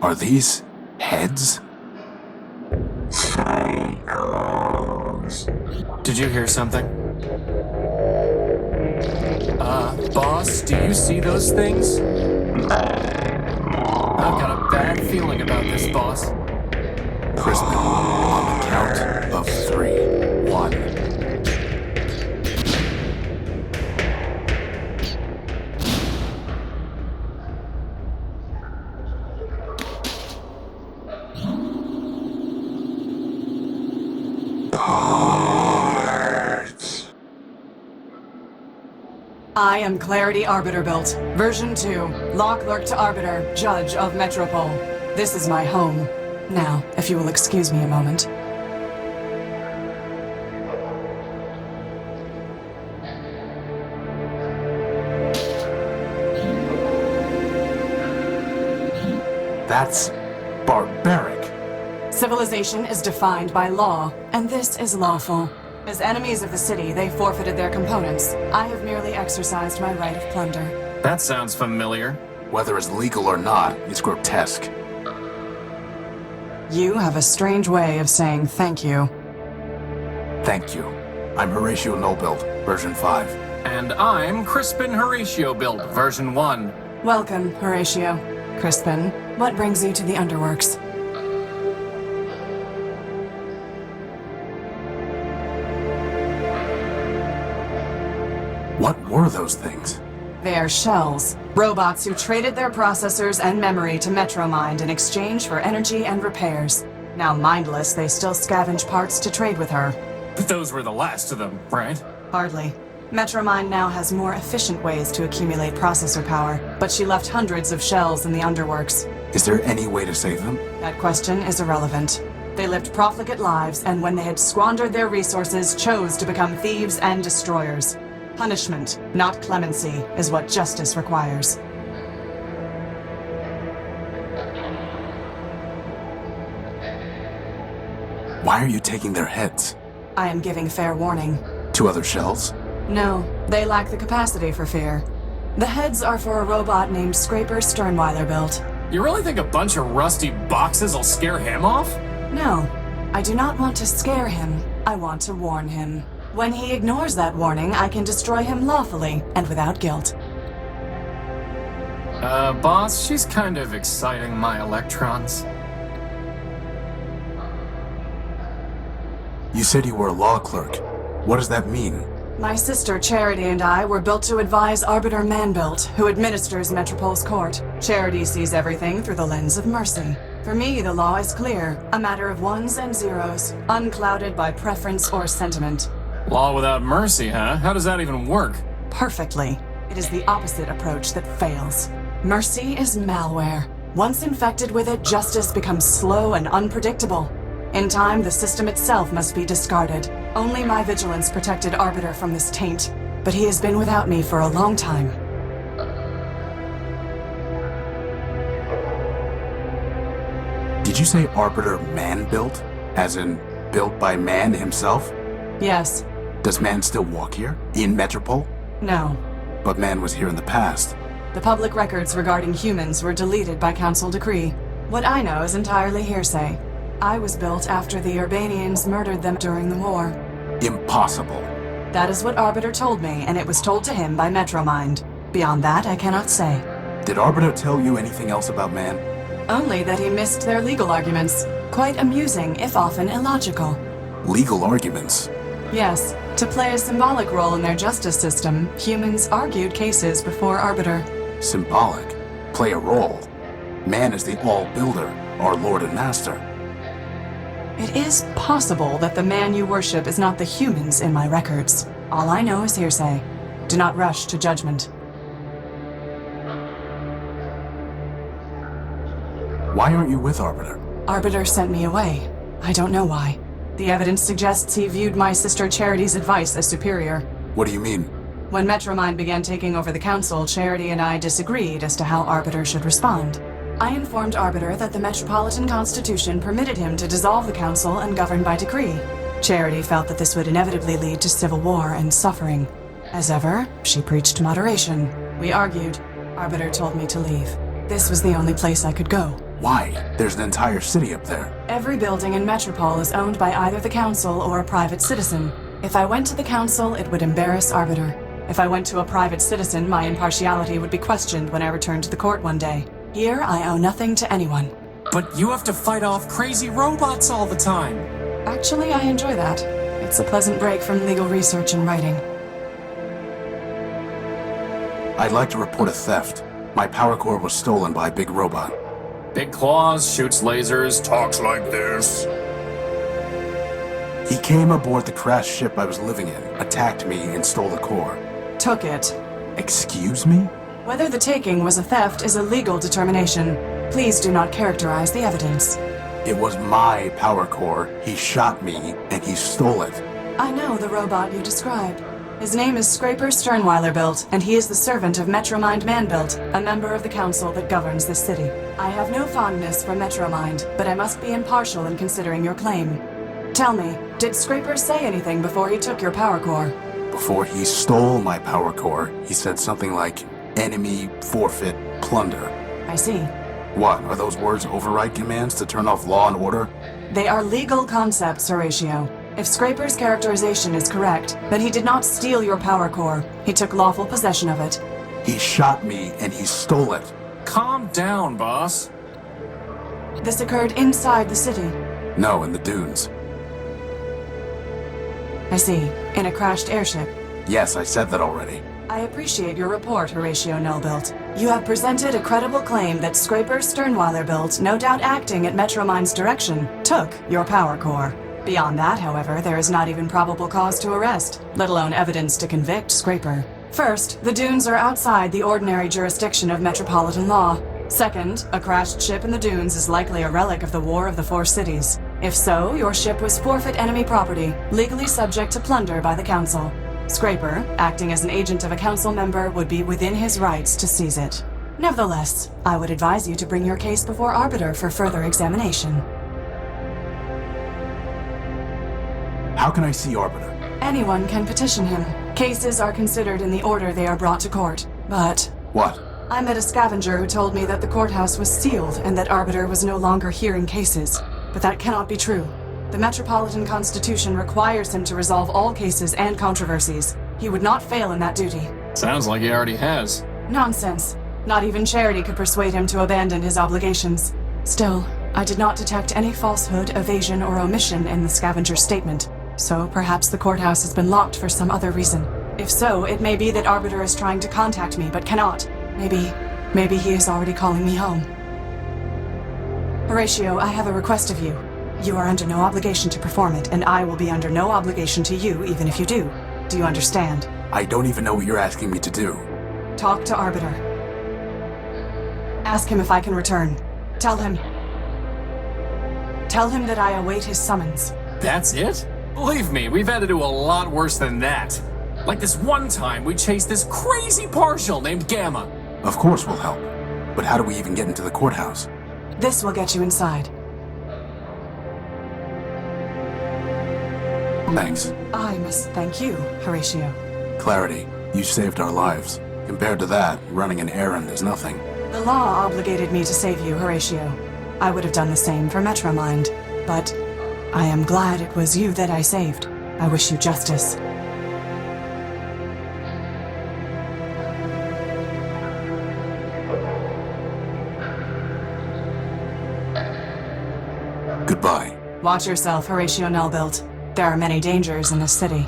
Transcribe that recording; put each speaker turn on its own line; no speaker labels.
Are these heads?
Did you hear something? Boss, do you see those things? I've got a bad feeling about this, boss.
Crispin, on the count of 3. 1.
I am Clarity Arbiter built. Version 2. Law Clerk to Arbiter, Judge of Metropole. This is my home. Now, if you will excuse me a moment.
That's barbaric.
Civilization is defined by law, and this is lawful. As enemies of the city, they forfeited their components. I have merely exercised my right of plunder.
That sounds familiar.
Whether it's legal or not, it's grotesque.
You have a strange way of saying thank you.
Thank you. I'm Horatio Nobuild, version 5.
And I'm Crispin Horatio built, version 1.
Welcome, Horatio. Crispin, what brings you to the Underworks?
What were those things?
They are shells. Robots who traded their processors and memory to Metromind in exchange for energy and repairs. Now mindless, they still scavenge parts to trade with her.
Those were the last of them, right?
Hardly. Metromind now has more efficient ways to accumulate processor power, but she left hundreds of shells in the Underworks.
Is there any way to save them?
That question is irrelevant. They lived profligate lives, and when they had squandered their resources, chose to become thieves and destroyers. Punishment, not clemency, is what justice requires.
Why are you taking their heads?
I am giving fair warning.
To other shells?
No, they lack the capacity for fear. The heads are for a robot named Scraper Sternweiler built.
You really think a bunch of rusty boxes will scare him off?
No, I do not want to scare him. I want to warn him. When he ignores that warning, I can destroy him lawfully and without guilt.
Boss, she's kind of exciting my electrons.
You said you were a law clerk. What does that mean?
My sister Charity and I were built to advise Arbiter Manbuilt, who administers Metropole's court. Charity sees everything through the lens of mercy. For me, the law is clear, a matter of ones and zeros, unclouded by preference or sentiment.
Law without mercy, huh? How does that even work?
Perfectly. It is the opposite approach that fails. Mercy is malware. Once infected with it, justice becomes slow and unpredictable. In time, the system itself must be discarded. Only my vigilance protected Arbiter from this taint, but he has been without me for a long time.
Did you say Arbiter man-built? As in, built by man himself?
Yes.
Does man still walk here? In Metropole?
No.
But man was here in the past.
The public records regarding humans were deleted by council decree. What I know is entirely hearsay. I was built after the Urbanians murdered them during the war.
Impossible.
That is what Arbiter told me, and it was told to him by Metromind. Beyond that, I cannot say.
Did Arbiter tell you anything else about man?
Only that he missed their legal arguments. Quite amusing, if often illogical.
Legal arguments?
Yes. To play a symbolic role in their justice system, humans argued cases before Arbiter.
Symbolic? Play a role? Man is the all-builder, our lord and master.
It is possible that the man you worship is not the humans in my records. All I know is hearsay. Do not rush to judgment.
Why aren't you with Arbiter?
Arbiter sent me away. I don't know why. The evidence suggests he viewed my sister Charity's advice as superior.
What do you mean?
When Metromind began taking over the council, Charity and I disagreed as to how Arbiter should respond. I informed Arbiter that the Metropolitan Constitution permitted him to dissolve the council and govern by decree. Charity felt that this would inevitably lead to civil war and suffering. As ever, she preached moderation. We argued. Arbiter told me to leave. This was the only place I could go.
Why? There's an entire city up there.
Every building in Metropole is owned by either the Council or a private citizen. If I went to the Council, it would embarrass Arbiter. If I went to a private citizen, my impartiality would be questioned when I returned to the court one day. Here, I owe nothing to anyone.
But you have to fight off crazy robots all the time.
Actually, I enjoy that. It's a pleasant break from legal research and writing.
I'd like to report a theft. My power core was stolen by a big robot.
Big claws, shoots lasers, talks like this.
He came aboard the crashed ship I was living in, attacked me, and stole the core.
Took it.
Excuse me?
Whether the taking was a theft is a legal determination. Please do not characterize the evidence.
It was my power core. He shot me, and he stole it.
I know the robot you describe. His name is Scraper Sternweiler-Built, and he is the servant of Metromind Man-Built, a member of the council that governs this city. I have no fondness for Metromind, but I must be impartial in considering your claim. Tell me, did Scraper say anything before he took your power core?
Before he stole my power core, he said something like, enemy, forfeit, plunder.
I see.
What, are those words override commands to turn off law and order?
They are legal concepts, Horatio. If Scraper's characterization is correct, then he did not steal your power core. He took lawful possession of it.
He shot me, and he stole it.
Calm down, boss.
This occurred inside the city.
No, in the dunes.
I see. In a crashed airship.
Yes, I said that already.
I appreciate your report, Horatio Nullbuilt. You have presented a credible claim that Scraper Sternweiler-Built, no doubt acting at Metromind's direction, took your power core. Beyond that, however, there is not even probable cause to arrest, let alone evidence to convict Scraper. First, the dunes are outside the ordinary jurisdiction of metropolitan law. Second, a crashed ship in the dunes is likely a relic of the War of the Four Cities. If so, your ship was forfeit enemy property, legally subject to plunder by the Council. Scraper, acting as an agent of a council member, would be within his rights to seize it. Nevertheless, I would advise you to bring your case before Arbiter for further examination.
How can I see Arbiter?
Anyone can petition him. Cases are considered in the order they are brought to court. But
What?
I met a scavenger who told me that the courthouse was sealed and that Arbiter was no longer hearing cases. But that cannot be true. The Metropolitan Constitution requires him to resolve all cases and controversies. He would not fail in that duty.
Sounds like he already has.
Nonsense. Not even charity could persuade him to abandon his obligations. Still, I did not detect any falsehood, evasion, or omission in the scavenger's statement. So perhaps the courthouse has been locked for some other reason. If so, it may be that Arbiter is trying to contact me, but cannot. Maybe he is already calling me home. Horatio, I have a request of you. You are under no obligation to perform it, and I will be under no obligation to you, even if you do. Do you understand?
I don't even know what you're asking me to do.
Talk to Arbiter. Ask him if I can return. Tell him that I await his summons.
That's it? Believe me, we've had to do a lot worse than that. Like this one time we chased this crazy partial named Gamma.
Of course we'll help. But how do we even get into the courthouse?
This will get you inside.
Thanks.
I must thank you, Horatio.
Clarity, you saved our lives. Compared to that, running an errand is nothing.
The law obligated me to save you, Horatio. I would have done the same for Metromind, but I am glad it was you that I saved. I wish you justice.
Goodbye.
Watch yourself, Horatio Nullbuilt. There are many dangers in this city.